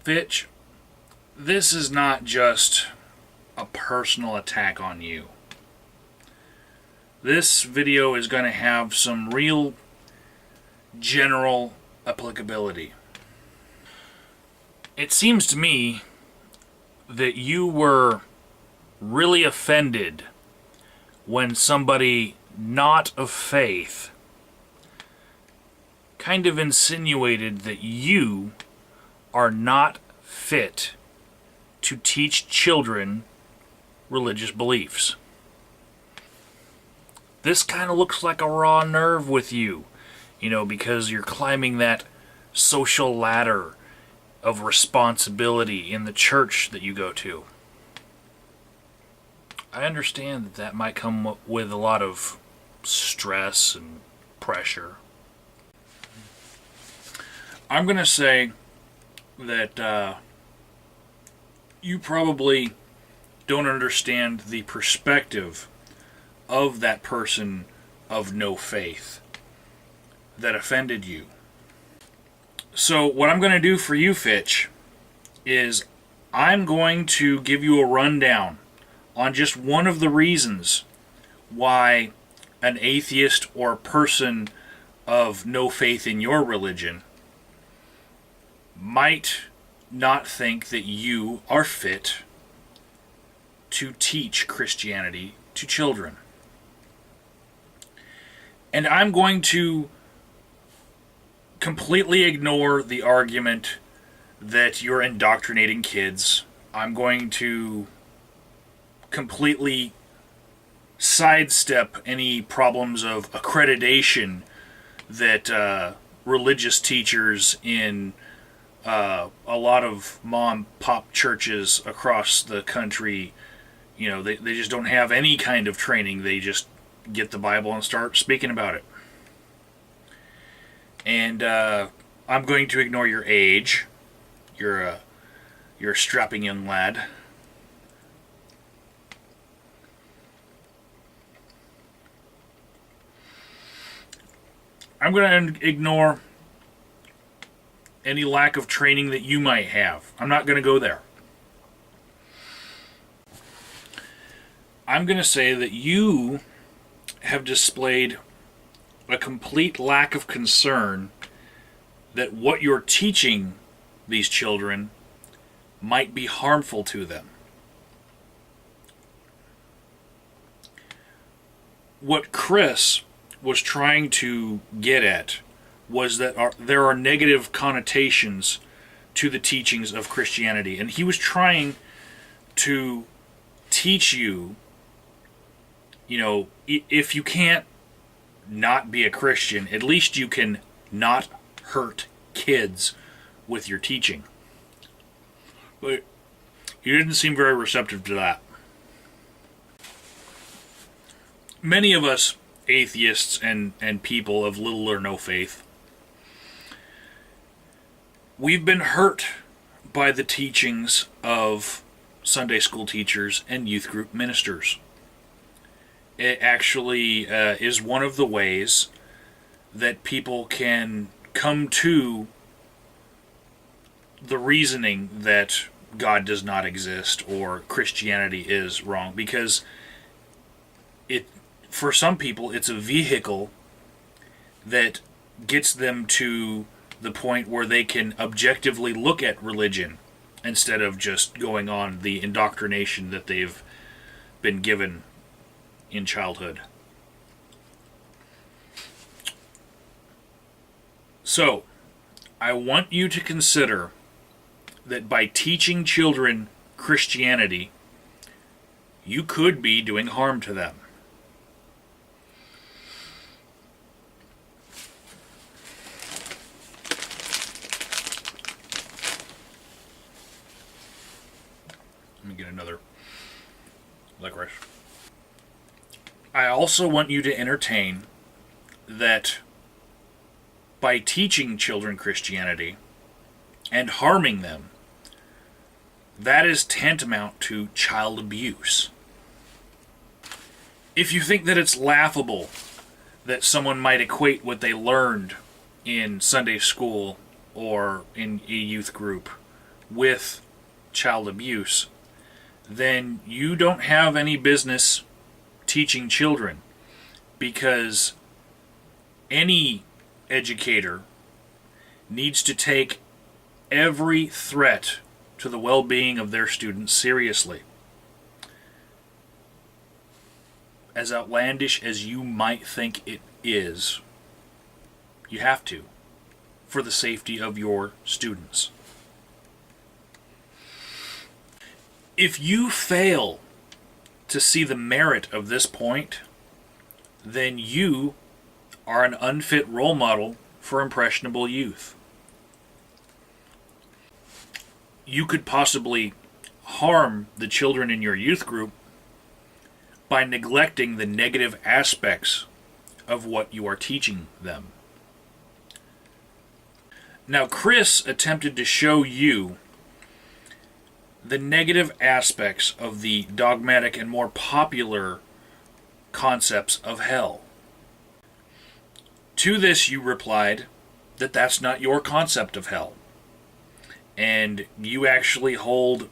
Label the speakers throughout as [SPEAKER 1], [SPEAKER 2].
[SPEAKER 1] Fitch, this is not just a personal attack on you. This video is going to have some real general applicability. It seems to me that you were really offended when somebody not of faith kind of insinuated that you are not fit to teach children religious beliefs. This kind of looks like a raw nerve with you, because you're climbing that social ladder of responsibility in the church that you go to. I understand that might come with a lot of stress and pressure. I'm going to say that you probably don't understand the perspective of that person of no faith that offended you. So what I'm going to do for you, Fitch, is I'm going to give you a rundown on just one of the reasons why an atheist or a person of no faith in your religion might not think that you are fit to teach Christianity to children. And I'm going to completely ignore the argument that you're indoctrinating kids. I'm going to completely sidestep any problems of accreditation that religious teachers in a lot of mom-pop churches across the country, they just don't have any kind of training. They just get the Bible and start speaking about it. And I'm going to ignore your age. You're a strapping young lad. I'm going to ignore any lack of training that you might have. I'm not going to go there. I'm going to say that you have displayed a complete lack of concern that what you're teaching these children might be harmful to them. What Chris was trying to get at was that there are negative connotations to the teachings of Christianity. And he was trying to teach you, if you can't not be a Christian, at least you can not hurt kids with your teaching. But you didn't seem very receptive to that. Many of us atheists and people of little or no faith, we've been hurt by the teachings of Sunday school teachers and youth group ministers. It actually is one of the ways that people can come to the reasoning that God does not exist or Christianity is wrong, because for some people it's a vehicle that gets them to the point where they can objectively look at religion instead of just going on the indoctrination that they've been given in childhood. So, I want you to consider that by teaching children Christianity, you could be doing harm to them. Let me get another licorice. I also want you to entertain that by teaching children Christianity and harming them, that is tantamount to child abuse. If you think that it's laughable that someone might equate what they learned in Sunday school or in a youth group with child abuse, then you don't have any business teaching children, because any educator needs to take every threat to the well-being of their students seriously. As outlandish as you might think it is, you have to, for the safety of your students. If you fail to see the merit of this point, then you are an unfit role model for impressionable youth. You could possibly harm the children in your youth group by neglecting the negative aspects of what you are teaching them. Now, Chris attempted to show you the negative aspects of the dogmatic and more popular concepts of hell. To this you replied that that's not your concept of hell, and you actually hold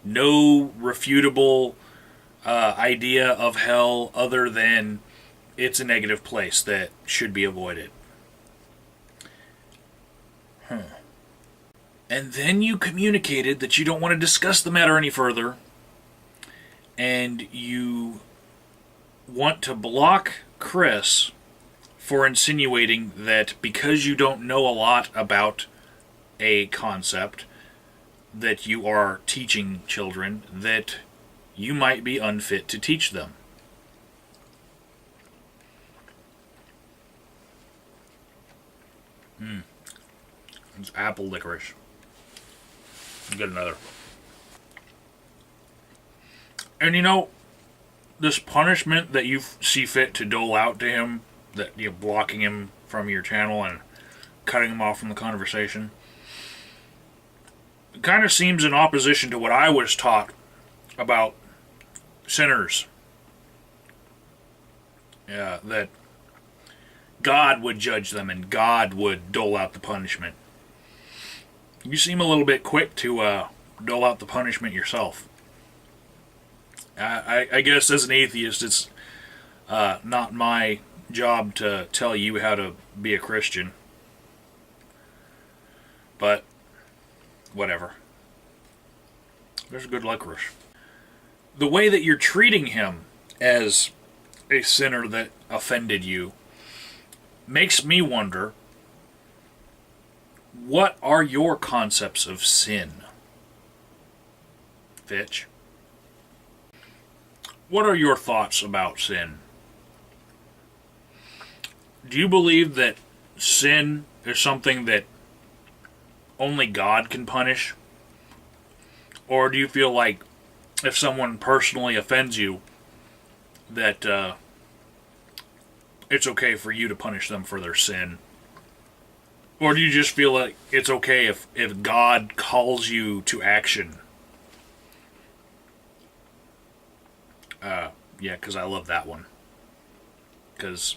[SPEAKER 1] no refutable idea of hell other than it's a negative place that should be avoided. And then you communicated that you don't want to discuss the matter any further, and you want to block Chris for insinuating that because you don't know a lot about a concept that you are teaching children, that you might be unfit to teach them. It's apple licorice. Get another. And you know, this punishment that you see fit to dole out to him, that you're blocking him from your channel and cutting him off from the conversation, it kind of seems in opposition to what I was taught about sinners. Yeah, that God would judge them and God would dole out the punishment. You seem a little bit quick to dole out the punishment yourself. I guess as an atheist, it's not my job to tell you how to be a Christian. But, whatever. There's a good licorice. The way that you're treating him as a sinner that offended you makes me wonder, what are your concepts of sin? Fitch? What are your thoughts about sin? Do you believe that sin is something that only God can punish? Or do you feel like if someone personally offends you, that it's okay for you to punish them for their sin? Or do you just feel like it's okay if God calls you to action? Yeah, because I love that one. Because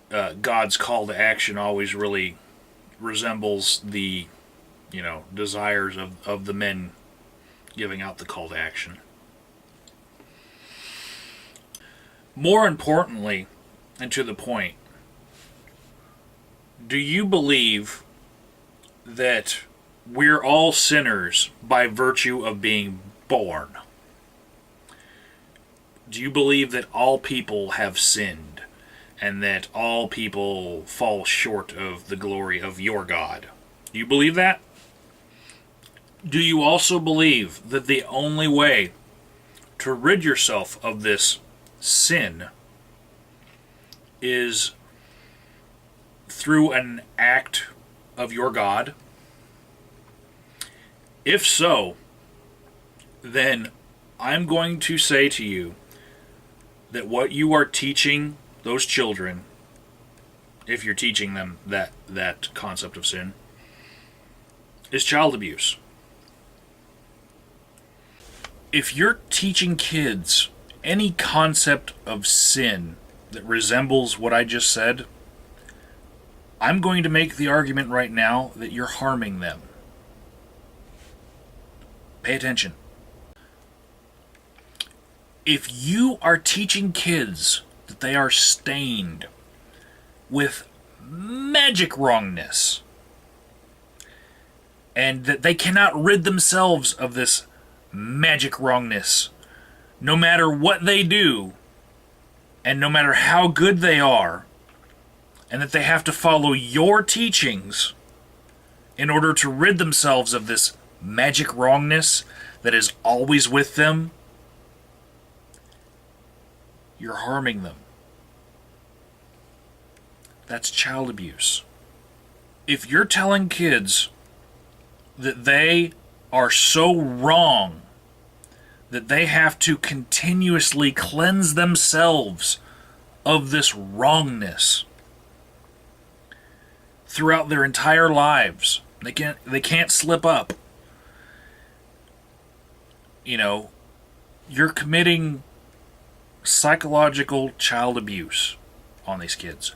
[SPEAKER 1] God's call to action always really resembles the, desires of the men giving out the call to action. More importantly, and to the point, do you believe that we're all sinners by virtue of being born? Do you believe that all people have sinned and that all people fall short of the glory of your God? Do you believe that? Do you also believe that the only way to rid yourself of this sin is through an act of your God? If so, then I'm going to say to you that what you are teaching those children, if you're teaching them that concept of sin, is child abuse. if you're teaching kids any concept of sin that resembles what I just said, I'm going to make the argument right now that you're harming them. Pay attention. If you are teaching kids that they are stained with magic wrongness, and that they cannot rid themselves of this magic wrongness, no matter what they do, and no matter how good they are, and that they have to follow your teachings in order to rid themselves of this magic wrongness that is always with them, you're harming them. That's child abuse. If you're telling kids that they are so wrong that they have to continuously cleanse themselves of this wrongness throughout their entire lives, they can't slip up. You know, you're committing psychological child abuse on these kids.